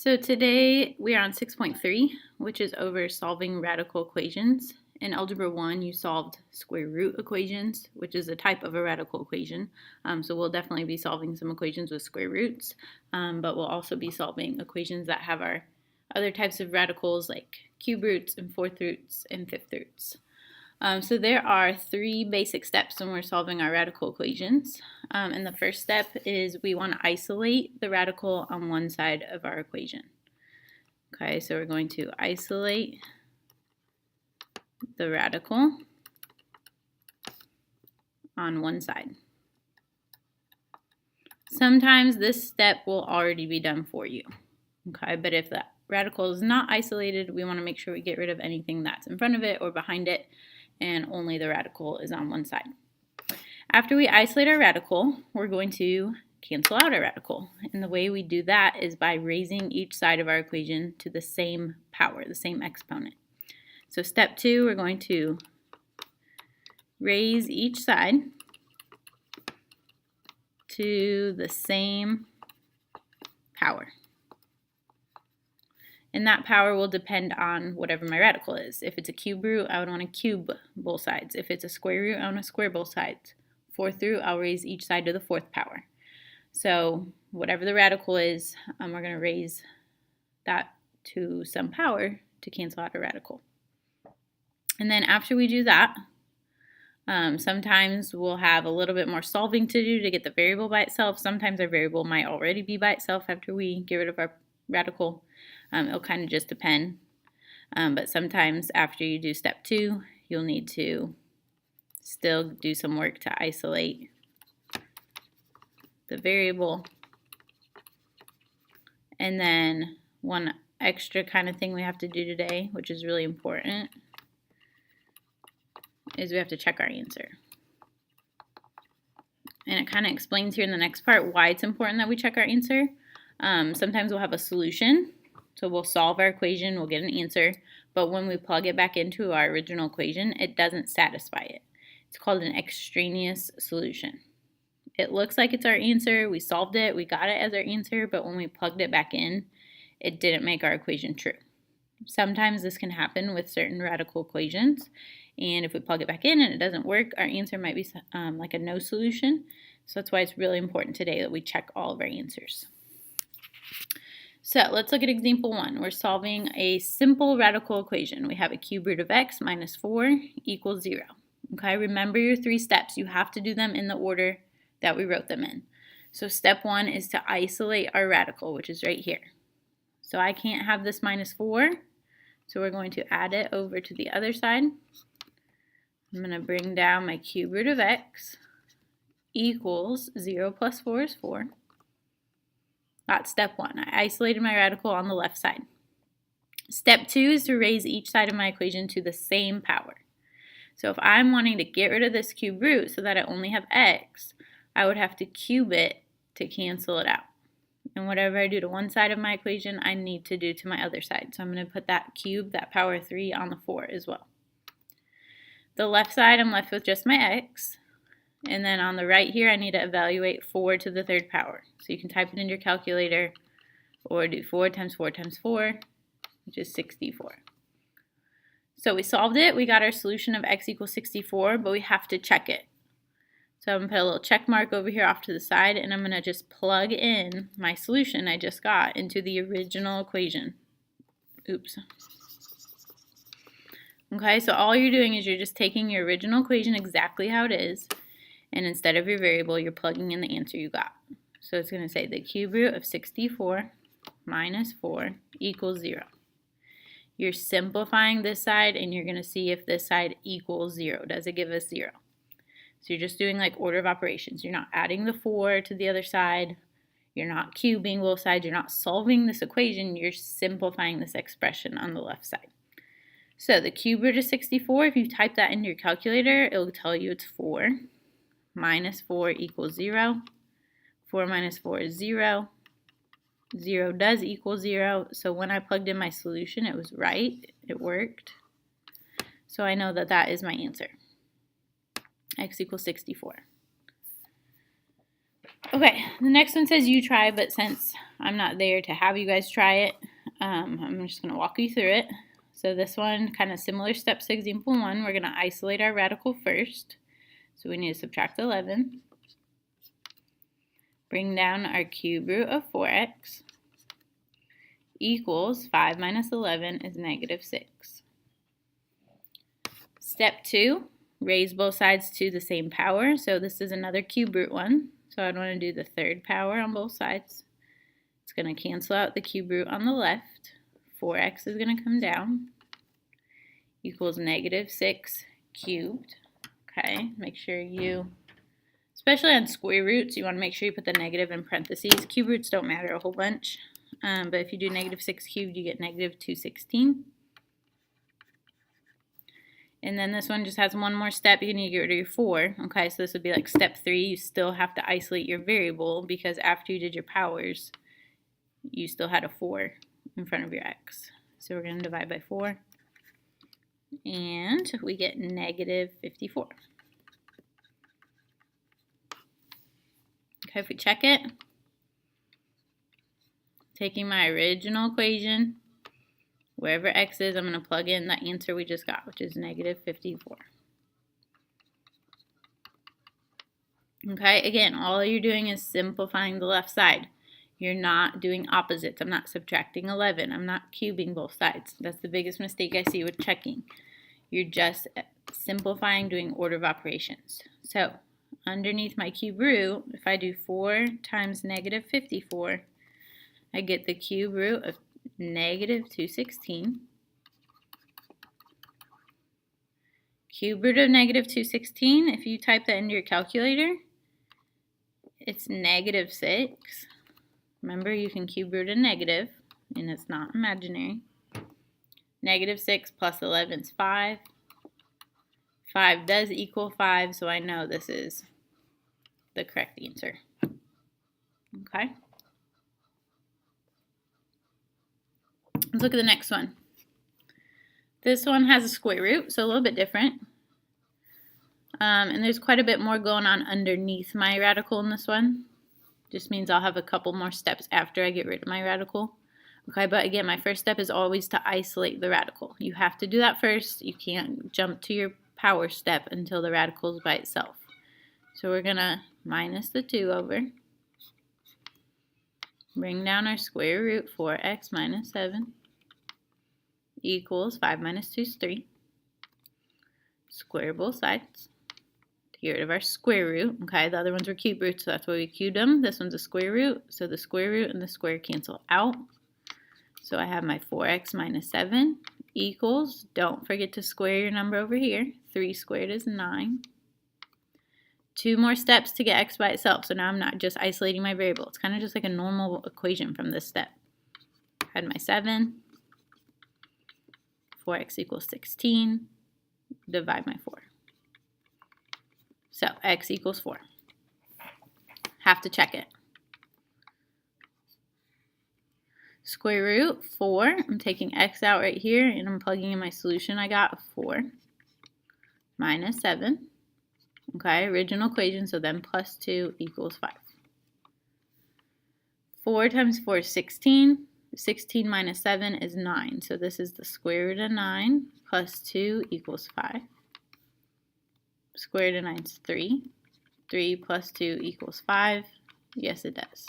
So today we are on 6.3, which is over solving radical equations. In Algebra 1, you solved square root equations, which is a type of a radical equation. So we'll definitely be solving some equations with square roots, but we'll also be solving equations that have our other types of radicals like cube roots and fourth roots and fifth roots. So there are three basic steps when we're solving our radical equations. And the first step is we want to isolate the radical on one side of our equation. Okay, so we're going to isolate the radical on one side. Sometimes this step will already be done for you. Okay, but if that radical is not isolated, we want to make sure we get rid of anything that's in front of it or behind it, and only the radical is on one side. After we isolate our radical, we're going to cancel out our radical. And the way we do that is by raising each side of our equation to the same power, the same exponent. So step 2, we're going to raise each side to the same power. And that power will depend on whatever my radical is. If it's a cube root, I would want to cube both sides. If it's a square root, I want to square both sides. Fourth root, I'll raise each side to the fourth power. So whatever the radical is, we're going to raise that to some power to cancel out a radical. And then after we do that, sometimes we'll have a little bit more solving to do to get the variable by itself. Sometimes our variable might already be by itself after we get rid of our radical. It'll kind of just depend. But sometimes after you do step 2, you'll need to still do some work to isolate the variable. And then one extra kind of thing we have to do today, which is really important, is we have to check our answer. And it kind of explains here in the next part why it's important that we check our answer. Sometimes we'll have a solution. So we'll solve our equation, we'll get an answer, but when we plug it back into our original equation, it doesn't satisfy it. It's called an extraneous solution. It looks like it's our answer, we solved it, we got it as our answer, but when we plugged it back in, it didn't make our equation true. Sometimes this can happen with certain radical equations, and if we plug it back in and it doesn't work, our answer might be like a no solution. So that's why it's really important today that we check all of our answers. So let's look at example 1. We're solving a simple radical equation. We have a cube root of x minus 4 equals 0. Okay, remember your 3 steps. You have to do them in the order that we wrote them in. So step 1 is to isolate our radical, which is right here. So I can't have this minus 4, so we're going to add it over to the other side. I'm going to bring down my cube root of x equals 0 plus 4 is 4. That's step 1. I isolated my radical on the left side. Step 2 is to raise each side of my equation to the same power. So if I'm wanting to get rid of this cube root so that I only have x, I would have to cube it to cancel it out. And whatever I do to one side of my equation, I need to do to my other side. So I'm going to put that cube, that power 3, on the 4 as well. The left side, I'm left with just my x. And then on the right here, I need to evaluate 4 to the 3rd power. So you can type it in your calculator or do 4 times 4 times 4, which is 64. So we solved it. We got our solution of x equals 64, but we have to check it. So I'm going to put a little check mark over here off to the side, and I'm going to just plug in my solution I just got into the original equation. Oops. Okay, so all you're doing is you're just taking your original equation exactly how it is, and instead of your variable, you're plugging in the answer you got. So it's going to say the cube root of 64 minus 4 equals 0. You're simplifying this side, and you're going to see if this side equals 0. Does it give us 0? So you're just doing like order of operations. You're not adding the 4 to the other side. You're not cubing both sides. You're not solving this equation. You're simplifying this expression on the left side. So the cube root of 64, if you type that into your calculator, it will tell you it's 4. Minus 4 equals 0. 4 minus 4 is 0. 0 does equal 0. So when I plugged in my solution, it was right. It worked. So I know that that is my answer. X equals 64. Okay, the next one says you try, but since I'm not there to have you guys try it, I'm just going to walk you through it. So this one, kind of similar steps to example 1, we're going to isolate our radical first. So we need to subtract 11. Bring down our cube root of 4x equals 5 minus 11 is negative 6. Step 2, raise both sides to the same power. So this is another cube root one. So I'd want to do the third power on both sides. It's going to cancel out the cube root on the left. 4x is going to come down. Equals negative 6 cubed. Okay, make sure you, especially on square roots, you want to make sure you put the negative in parentheses. Cube roots don't matter a whole bunch. But if you do negative 6 cubed, you get negative 216. And then this one just has one more step. You need to get rid of your 4. Okay, so this would be like step 3. You still have to isolate your variable because after you did your powers, you still had a 4 in front of your x. So we're going to divide by 4. And we get negative 54. Okay, if we check it, taking my original equation, wherever x is, I'm going to plug in the answer we just got, which is negative 54. Okay, again, all you're doing is simplifying the left side. You're not doing opposites. I'm not subtracting 11. I'm not cubing both sides. That's the biggest mistake I see with checking. You're just simplifying, doing order of operations. So underneath my cube root, if I do 4 times negative 54, I get the cube root of negative 216. Cube root of negative 216, if you type that into your calculator, it's negative 6. Remember, you can cube root a negative, and it's not imaginary. Negative 6 plus 11 is 5. 5 does equal 5, so I know this is the correct answer. Okay? Let's look at the next one. This one has a square root, so a little bit different. And there's quite a bit more going on underneath my radical in this one. Just means I'll have a couple more steps after I get rid of my radical. Okay, but again, my first step is always to isolate the radical. You have to do that first. You can't jump to your power step until the radical is by itself. So we're going to minus the 2 over. Bring down our square root, 4x minus 7 equals 5 minus 2 is 3. Square both sides to get rid of our square root. Okay, the other ones were cube roots, so that's why we cubed them. This one's a square root, so the square root and the square cancel out. So I have my 4x minus 7 equals, don't forget to square your number over here. 3 squared is 9. 2 more steps to get x by itself. So now I'm not just isolating my variable. It's kind of just like a normal equation from this step. I had my 7. 4x equals 16. Divide my 4. So x equals 4. Have to check it. Square root 4. I'm taking x out right here and I'm plugging in my solution I got of 4 minus 7. Okay, original equation, so then plus 2 equals 5. 4 times 4 is 16. 16 minus 7 is 9. So this is the square root of 9 plus 2 equals 5. Square root of 9 is 3. 3 plus 2 equals 5. Yes, it does.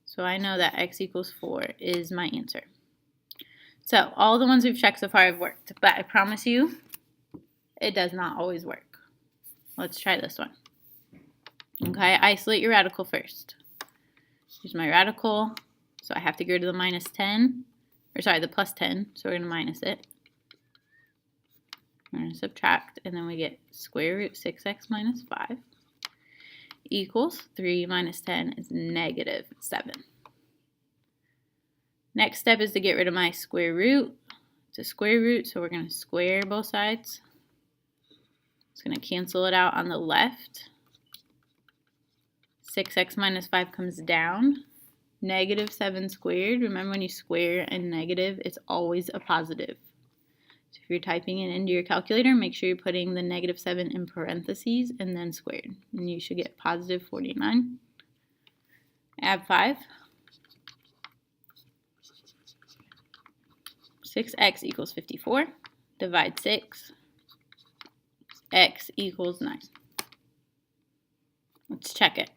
So I know that x equals 4 is my answer. So all the ones we've checked so far have worked, but I promise you it does not always work. Let's try this one. Okay, isolate your radical first. Here's my radical. So I have to go to the minus 10, or sorry, the plus 10. So we're going to minus it. We're going to subtract, and then we get square root 6x minus 5 equals 3 minus 10 is negative 7. Next step is to get rid of my square root. It's a square root, so we're going to square both sides. It's going to cancel it out on the left. 6x minus 5 comes down. Negative 7 squared. Remember, when you square a negative, it's always a positive. So if you're typing it into your calculator, make sure you're putting the -7 in parentheses and then squared. And you should get positive 49. Add 5. 6x equals 54. Divide 6. X equals 9. Let's check it.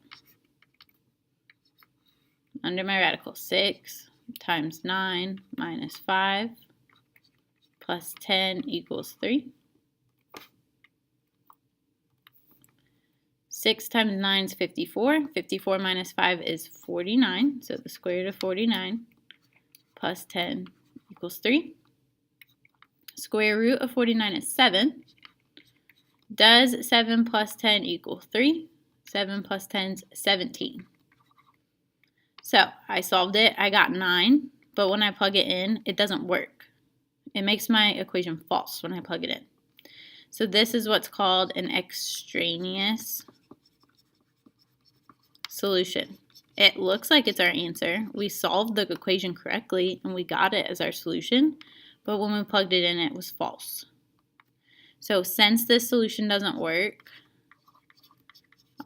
Under my radical, 6 times 9 minus 5 plus 10 equals 3. 6 times 9 is 54. 54 minus 5 is 49. So the square root of 49 plus 10 equals 3. Square root of 49 is 7. Does 7 plus 10 equal 3? 7 plus 10 is 17. So I solved it. I got 9. But when I plug it in, it doesn't work. It makes my equation false when I plug it in. So this is what's called an extraneous solution. It looks like it's our answer. We solved the equation correctly and we got it as our solution, but when we plugged it in, it was false. So since this solution doesn't work,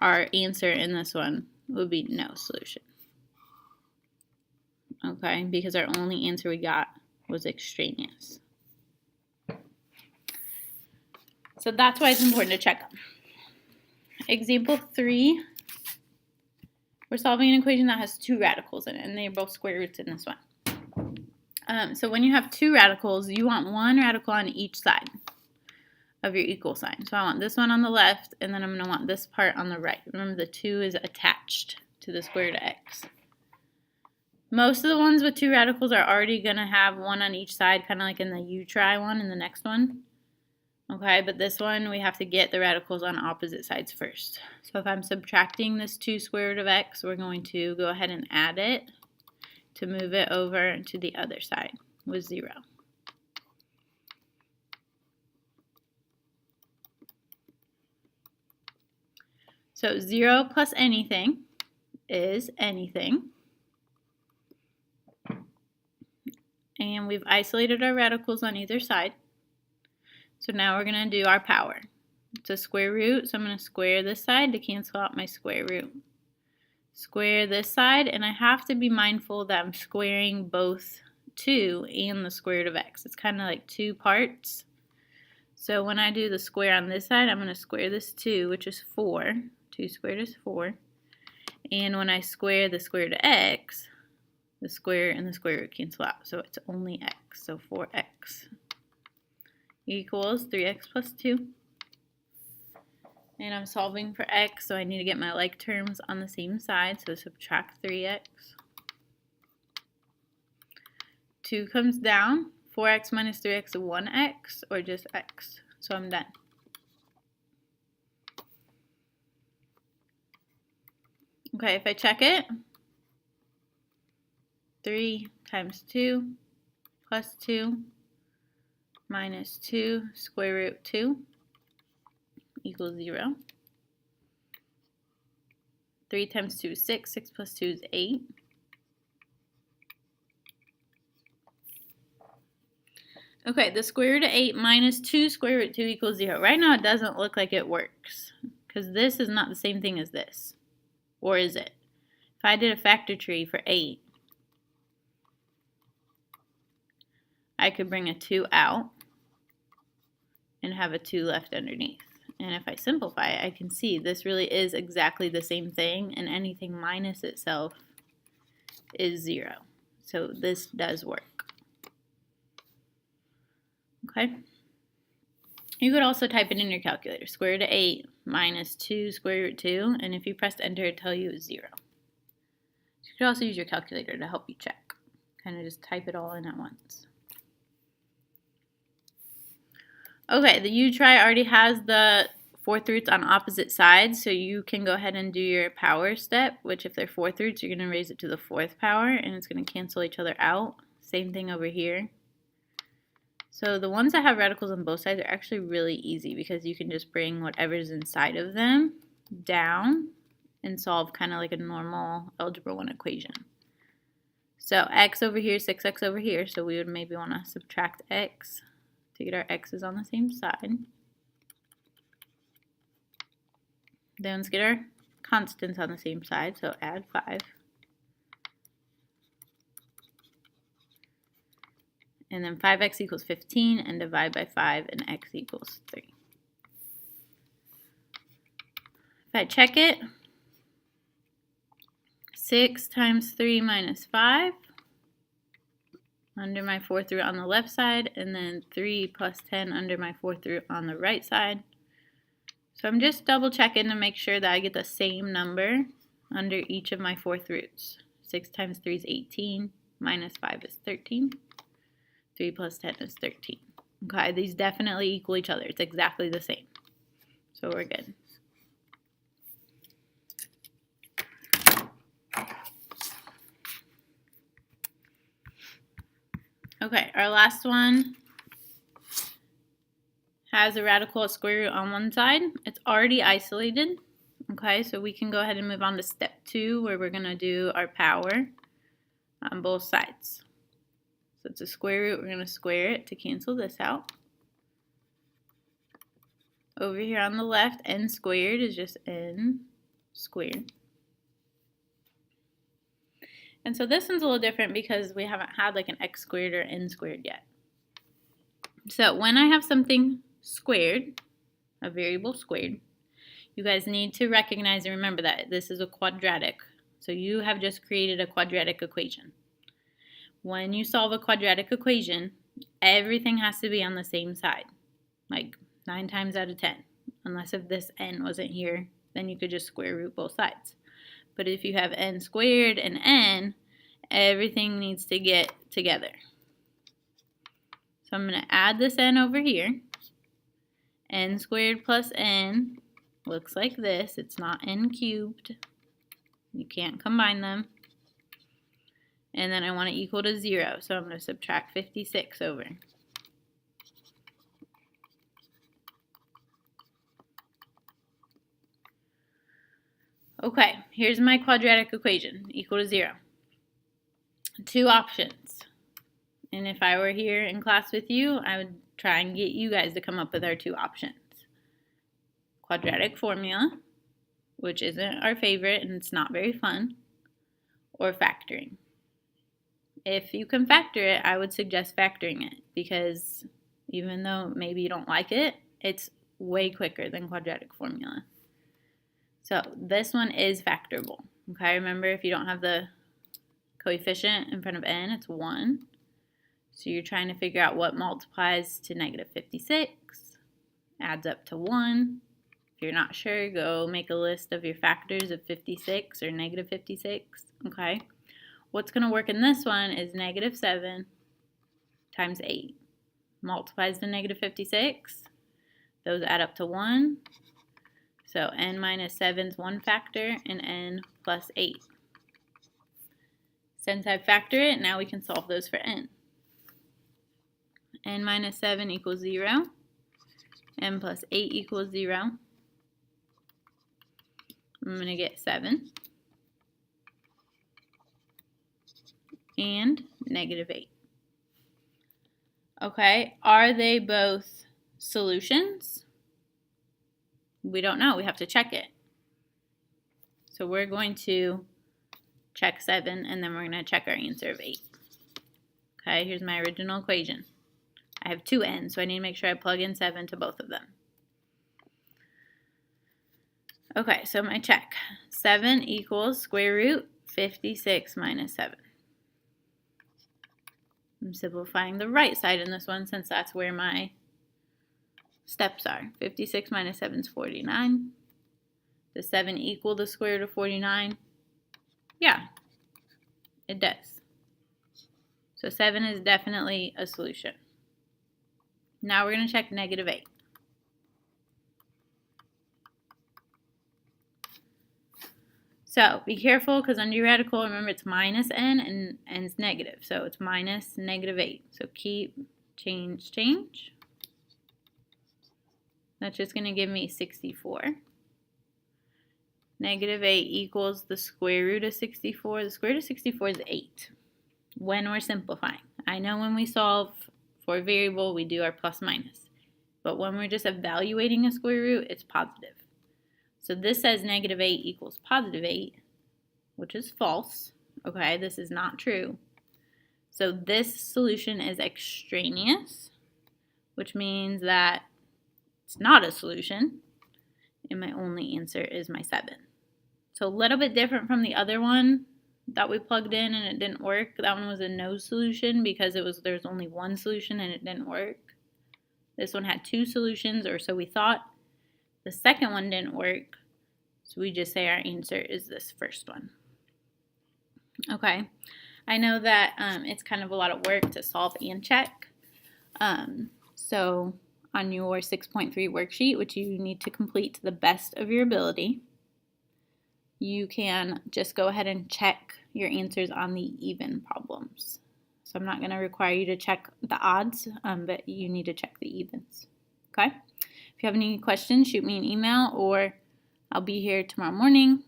our answer in this one would be no solution. Okay, because our only answer we got was extraneous. So that's why it's important to check them. Example 3. We're solving an equation that has 2 radicals in it, and they're both square roots in this one. So when you have 2 radicals, you want 1 radical on each side of your equal sign. So I want this one on the left, and then I'm going to want this part on the right. Remember, the 2 is attached to the square root of x. Most of the ones with 2 radicals are already going to have 1 on each side, kind of like in the you try one in the next one. Okay, but this one, we have to get the radicals on opposite sides first. So if I'm subtracting this 2 square root of x, we're going to go ahead and add it to move it over to the other side with 0. So 0 plus anything is anything. And we've isolated our radicals on either side. So now we're going to do our power. It's a square root, so I'm going to square this side to cancel out my square root. Square this side, and I have to be mindful that I'm squaring both 2 and the square root of x. It's kind of like 2 parts. So when I do the square on this side, I'm going to square this 2, which is 4. 2 squared is 4. And when I square the square root of x, the square and the square root cancel out. So it's only x, so 4x equals 3x plus 2. And I'm solving for x, so I need to get my like terms on the same side, so subtract 3x. 2 comes down, 4x minus 3x is 1x, or just x. So I'm done. Okay, if I check it, 3 times 2 plus 2 minus 2 square root 2 equals 0. 3 times 2 is 6. 6 plus 2 is 8. Okay, the square root of 8 minus 2 square root 2 equals 0. Right now it doesn't look like it works because this is not the same thing as this. Or is it? If I did a factor tree for 8, I could bring a 2 out and have a 2 left underneath. And if I simplify it, I can see this really is exactly the same thing, and anything minus itself is 0. So this does work. Okay? You could also type it in your calculator. Square root of 8 minus 2 square root 2, and if you pressed enter, it'll tell you 0. You could also use your calculator to help you check. Kind of just type it all in at once. Okay, the you try already has the 4th roots on opposite sides, so you can go ahead and do your power step, which if they're 4th roots, you're going to raise it to the 4th power, and it's going to cancel each other out. Same thing over here. So the ones that have radicals on both sides are actually really easy because you can just bring whatever's inside of them down and solve kind of like a normal algebra 1 equation. So x over here, 6x over here, so we would maybe want to subtract x to get our x's on the same side. Then let's get our constants on the same side, so add 5. And then 5x equals 15, and divide by 5, and x equals 3. If I check it, 6 times 3 minus 5, under my 4th root on the left side, and then 3 plus 10 under my 4th root on the right side. So I'm just double checking to make sure that I get the same number under each of my 4th roots. 6 times 3 is 18, minus 5 is 13. 3 plus 10 is 13. Okay, these definitely equal each other. It's exactly the same. So we're good. Okay, our last one has a radical at square root on one side. It's already isolated. Okay, so we can go ahead and move on to step 2 where we're going to do our power on both sides. So it's a square root. We're going to square it to cancel this out. Over here on the left, n squared is just n squared. And so this one's a little different because we haven't had like an x squared or n squared yet. So when I have something squared, a variable squared, you guys need to recognize and remember that this is a quadratic. So you have just created a quadratic equation. When you solve a quadratic equation, everything has to be on the same side, like 9 times out of 10. Unless if this n wasn't here, then you could just square root both sides. But if you have n squared and n, everything needs to get together. So I'm going to add this n over here. N squared plus n looks like this. It's not n cubed. You can't combine them. And then I want it equal to 0, so I'm going to subtract 56 over. Okay, here's my quadratic equation, equal to 0. 2 options. And if I were here in class with you, I would try and get you guys to come up with our 2 options. Quadratic formula, which isn't our favorite and it's not very fun, or factoring. If you can factor it, I would suggest factoring it because even though maybe you don't like it, it's way quicker than quadratic formula. So this one is factorable. Okay, remember if you don't have the coefficient in front of n, it's 1. So you're trying to figure out what multiplies to negative 56, adds up to 1. If you're not sure, go make a list of your factors of 56 or negative 56. Okay. What's going to work in this one is negative 7 times 8. Multiplies to negative 56. Those add up to 1. So n minus 7 is one factor, and n plus 8. Since I factor it, now we can solve those for n. N minus 7 equals 0. N plus 8 equals 0. I'm going to get 7. And negative 8. Okay, are they both solutions? We don't know. We have to check it. So we're going to check 7, and then we're going to check our answer of 8. Okay, here's my original equation. I have 2 n's, so I need to make sure I plug in 7 to both of them. Okay, so my check. 7 equals square root 56 minus 7. I'm simplifying the right side in this one since that's where my steps are. 56 minus 7 is 49. Does 7 equal the square root of 49? Yeah, it does. So 7 is definitely a solution. Now we're going to check negative 8. So be careful because under your radical, remember it's minus n and n's negative. So it's minus negative 8. So keep, change. That's just going to give me 64. Negative 8 equals the square root of 64. The square root of 64 is 8 when we're simplifying. I know when we solve For a variable, we do our plus minus. But when we're just evaluating a square root, it's positive. So this says negative 8 equals positive 8, which is false. Okay, this is not true. So this solution is extraneous, which means that it's not a solution, and my only answer is my 7. So a little bit different from the other one that we plugged in and it didn't work. That one was a no solution because there's only one solution and it didn't work. This one had 2 solutions, or so we thought. The second one didn't work, so we just say our answer is this first one. Okay, I know that it's kind of a lot of work to solve and check. So on your 6.3 worksheet, which you need to complete to the best of your ability, you can just go ahead and check your answers on the even problems. So I'm not going to require you to check the odds, but you need to check the evens. Okay? If you have any questions, shoot me an email, or I'll be here tomorrow morning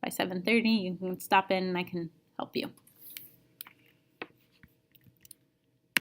by 7:30. You can stop in and I can help you.